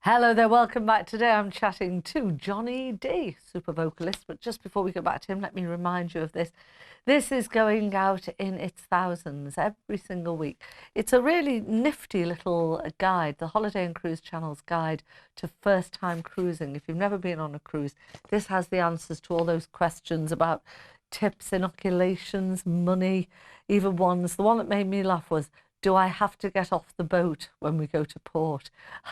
Hello there, welcome back. Today I'm chatting to Johnny D, super vocalist. But just before we go back to him, let me remind you of this. This is going out in its thousands every single week. It's a really nifty little guide, the Holiday and Cruise Channel's guide to first-time cruising. If you've never been on a cruise, this has the answers to all those questions about tips, inoculations, money, even ones. The one that made me laugh was, do I have to get off the boat when we go to port?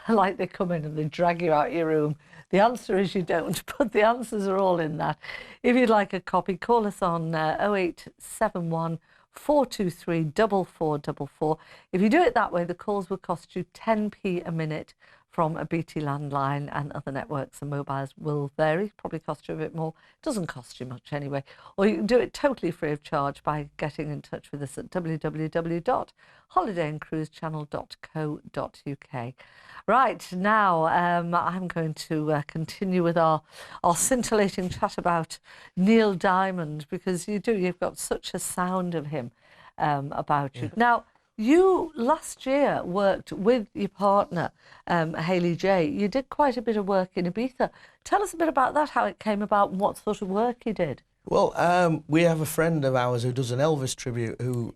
Like they come in and they drag you out your room. The answer is you don't, but the answers are all in that. If you'd like a copy, call us on 0871 423 4444. If you do it that way, the calls will cost you 10p a minute from a BT landline, and other networks and mobiles will vary, probably cost you a bit more. Doesn't cost you much anyway. Or you can do it totally free of charge by getting in touch with us at www.holidayandcruisechannel.co.uk. Right, now I'm going to continue with our scintillating chat about Neil Diamond, because you've got such a sound of him about you. Now, you last year worked with your partner, Hayley J. You did quite a bit of work in Ibiza. Tell us a bit about that, how it came about and what sort of work you did. Well, we have a friend of ours who does an Elvis tribute, who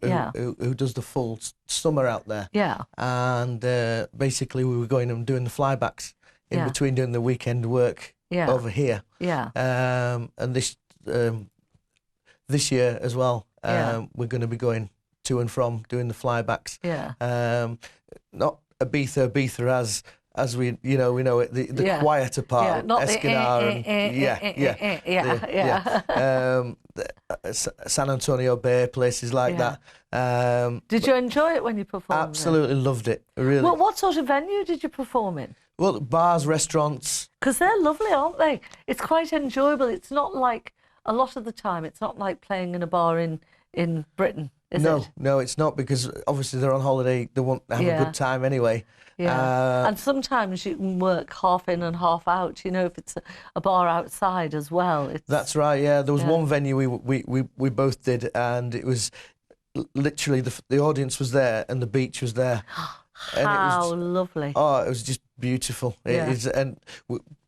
does the full summer out there. Yeah. And basically we were going and doing the flybacks in between doing the weekend work over here. Yeah. And this year as well, we're going to be going to and from doing the flybacks. Yeah. Not Ibiza as we know it, the quieter part, not Escanara, San Antonio Bay, places like that. Did you enjoy it when you performed? Absolutely loved it. Really. Well, what sort of venue did you perform in? Well, bars, restaurants. Because they're lovely, aren't they? It's quite enjoyable. It's not like, a lot of the time, it's not like playing in a bar in Britain. No, it's not, because obviously they're on holiday. They want to have a good time anyway. Yeah, and sometimes you can work half in and half out. You know, if it's a bar outside as well. That's right. Yeah, there was one venue we both did, and it was literally the audience was there and the beach was there. How lovely! Oh, it was just beautiful.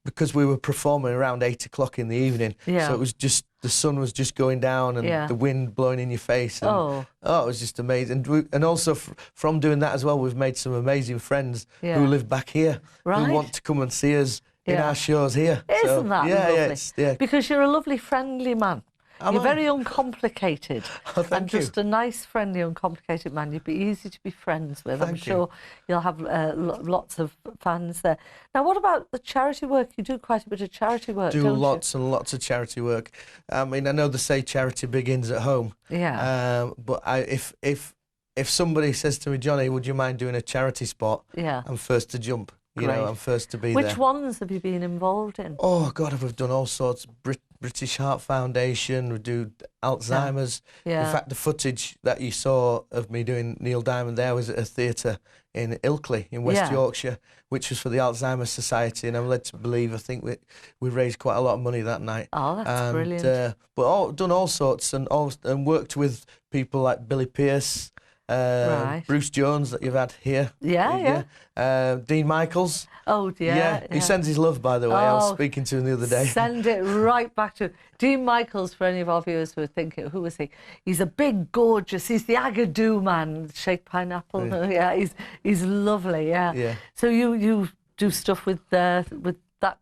Because we were performing around 8 o'clock in the evening, so it was just, the sun was just going down and the wind blowing in your face. And, it was just amazing. And also from doing that as well, we've made some amazing friends who live back here, who want to come and see us in our shows here. Isn't that lovely? Because you're a lovely, friendly man. You're very uncomplicated, and just a nice, friendly, uncomplicated man. You'd be easy to be friends with. I'm sure you'll have lots of fans there. Now, what about the charity work? You do quite a bit of charity work, don't you? Do lots and lots of charity work. I mean, I know they say charity begins at home. Yeah. But if somebody says to me, Johnny, would you mind doing a charity spot? Yeah. I'm first to jump. You know, I'm first to be there. Which ones have you been involved in? Oh, God, we've done all sorts. British Heart Foundation, we do Alzheimer's. In fact, the footage that you saw of me doing Neil Diamond there was at a theatre in Ilkley in West Yorkshire, which was for the Alzheimer's Society, and I'm led to believe, I think we raised quite a lot of money that night. Oh, that's brilliant. But done all sorts, and worked with people like Billy Pearce, Bruce Jones that you've had here. Dean Michaels. Oh, yeah. He sends his love, by the way. I was speaking to him the other day. Send it right back to Dean Michaels, for any of our viewers who are thinking, who was he? He's a big, gorgeous, he's the Agadoo man, shake pineapple. He's lovely, So you do stuff with that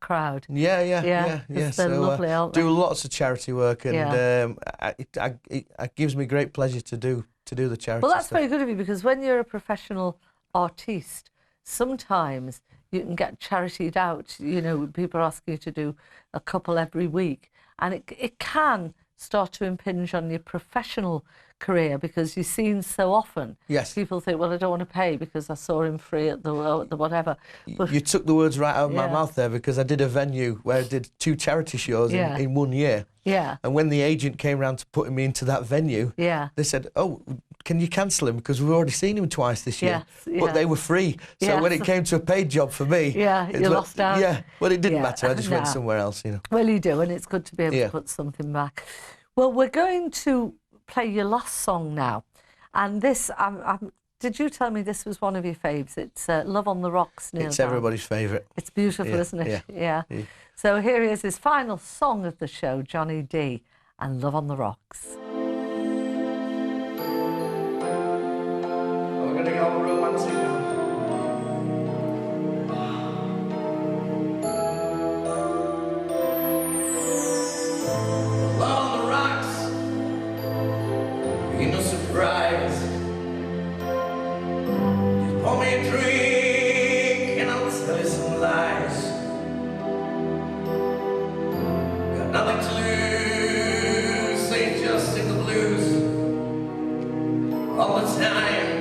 crowd? Yeah. They're lovely, aren't they? Do lots of charity work, and it gives me great pleasure to do the charity Well, that's stuff. very good of you, because when you're a professional artiste, sometimes you can get charitied out. You know, people are asking you to do a couple every week, and it can start to impinge on your professional career, because you're seen so often. Yes. People think, well, I don't want to pay because I saw him free at the whatever. But you took the words right out of my mouth there, because I did a venue where I did 2 charity shows in 1 year. Yeah. And when the agent came round to putting me into that venue, they said, oh, can you cancel him, because we've already seen him twice this year. But they were free. So when it came to a paid job for me, you lost out. Yeah, well, it didn't matter. I just went somewhere else, you know. Well, you do, and it's good to be able to put something back. Well, we're going to play your last song now, and this, I'm did you tell me this was one of your faves? It's Love on the Rocks, Neil It's Diamond. everybody's favourite. It's beautiful, isn't it? Yeah. So here is his final song of the show, Johnny D, and Love on the Rocks. We're going to get all romantic now. Love on the rocks, ain't no surprise. Just pour me a drink and I'll tell you some lies. Got nothing to lose, so you just sing the blues all the time.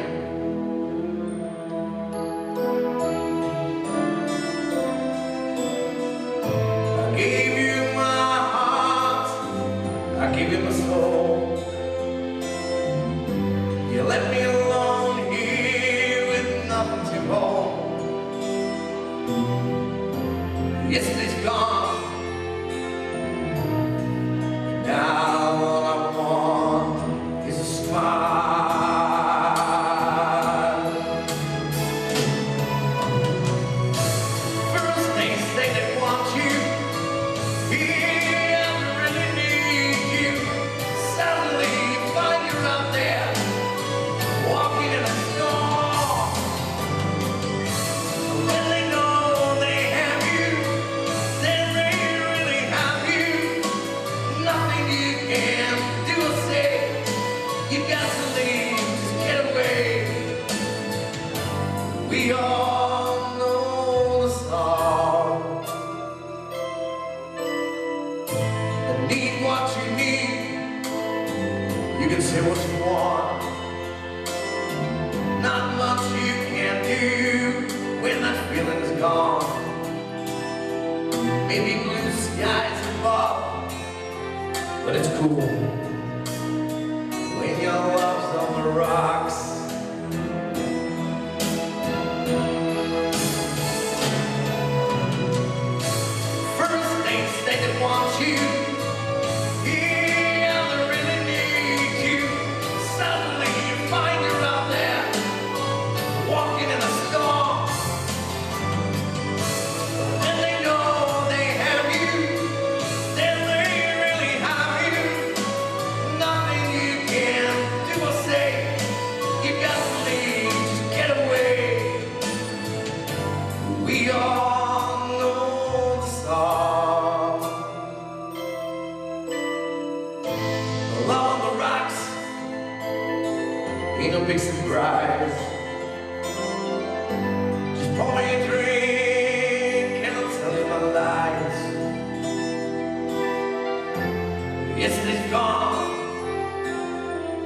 I gave you my heart, I gave you my soul. You left me alone here with nothing to hold. Yesterday's gone, now all I want is a smile. First they say they want you, yeah, they really need you. Suddenly you find you're out there, walking in a storm. When they know they have you, then they really have you. Nothing you can do or say, you got to leave, just get away. We all know the song. I need what you need, you can say what you want. Not much you can do when that feeling's gone. Maybe blue skies above, but it's cool when your love's on the rocks. First they say they want you, yeah, they really need you. Suddenly you find you're out there, walking in a storm. Then they know they have you, then they really have you. Nothing you can do or say, you got to leave, just get away. We all know the song. Love on the rocks, ain't no big surprise. Just pour me a drink and I'll tell you my lies. Yesterday's gone,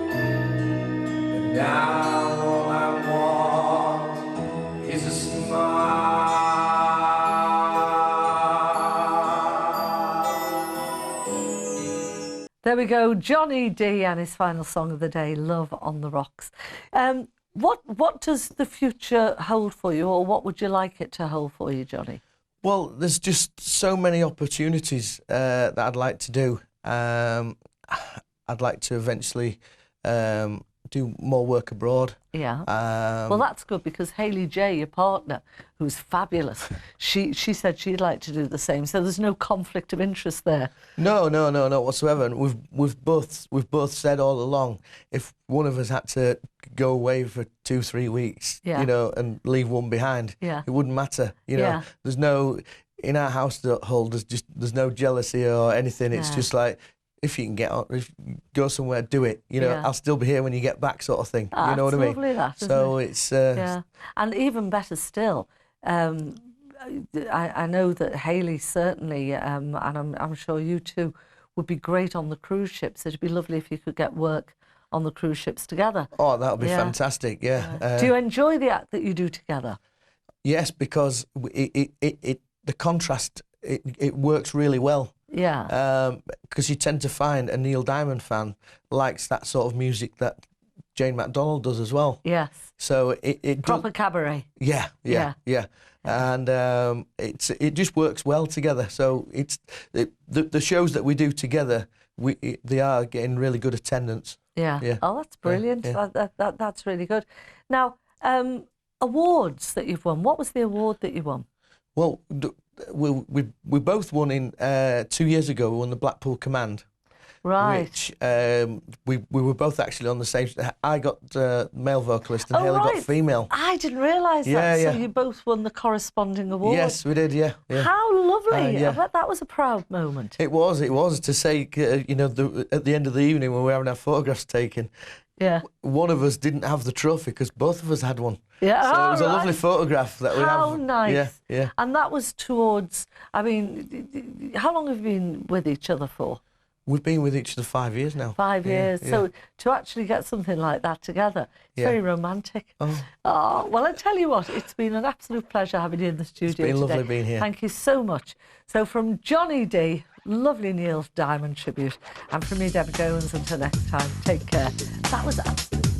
but now all I want is a smile. There we go, Johnny D and his final song of the day, Love on the Rocks. What does the future hold for you, or what would you like it to hold for you, Johnny? Well, there's just so many opportunities that I'd like to do. I'd like to eventually do more work abroad. Yeah. Well, that's good, because Hayley J, your partner, who's fabulous, she said she'd like to do the same. So there's no conflict of interest there. No, not whatsoever. And we've both said all along, if one of us had to go away for 2-3 weeks, Yeah. you know, and leave one behind, Yeah. it wouldn't matter. You know, Yeah. there's no, in our household, there's no jealousy or anything. It's Yeah. just like, if you can get on, if you go somewhere, do it. You know, Yeah. I'll still be here when you get back, sort of thing. You know what I mean? Lovely, that, isn't So it? it's yeah, and even better still, I know that Hayley certainly, and I'm sure you too, would be great on the cruise ships. It'd be lovely if you could get work on the cruise ships together. Oh, that would be Yeah. fantastic. Yeah. Do you enjoy the act that you do together? Yes, because the contrast it works really well. Yeah. Because you tend to find a Neil Diamond fan likes that sort of music that Jane McDonald does as well. Yes. So it Proper cabaret. Yeah. And it just works well together. So the shows that we do together, they are getting really good attendance. Yeah. Yeah. Oh, that's brilliant. That's really good. Now, awards that you've won. What was the award that you won? Well, we both won in 2 years ago. We won the Blackpool Command. Right. Which we were both actually on the same. I got male vocalist and Haley got female. I didn't realise that. So you both won the corresponding award. Yes, we did. Yeah. How lovely! I bet that was a proud moment. It was. It was to say, you know, at the end of the evening when we were having our photographs taken. Yeah. One of us didn't have the trophy because both of us had one. Yeah. So it was a lovely photograph that we have. How nice. Yeah. Yeah. And that was towards. I mean, how long have you been with each other for? We've been with each other 5 years now. 5 years. Yeah. So to actually get something like that together, it's very romantic. Oh, well, I tell you what, it's been an absolute pleasure having you in the studio today. It's been lovely being here. Thank you so much. So from Johnny D, lovely Neil Diamond tribute, and from me, Deborah Jones, until next time, take care. That was absolutely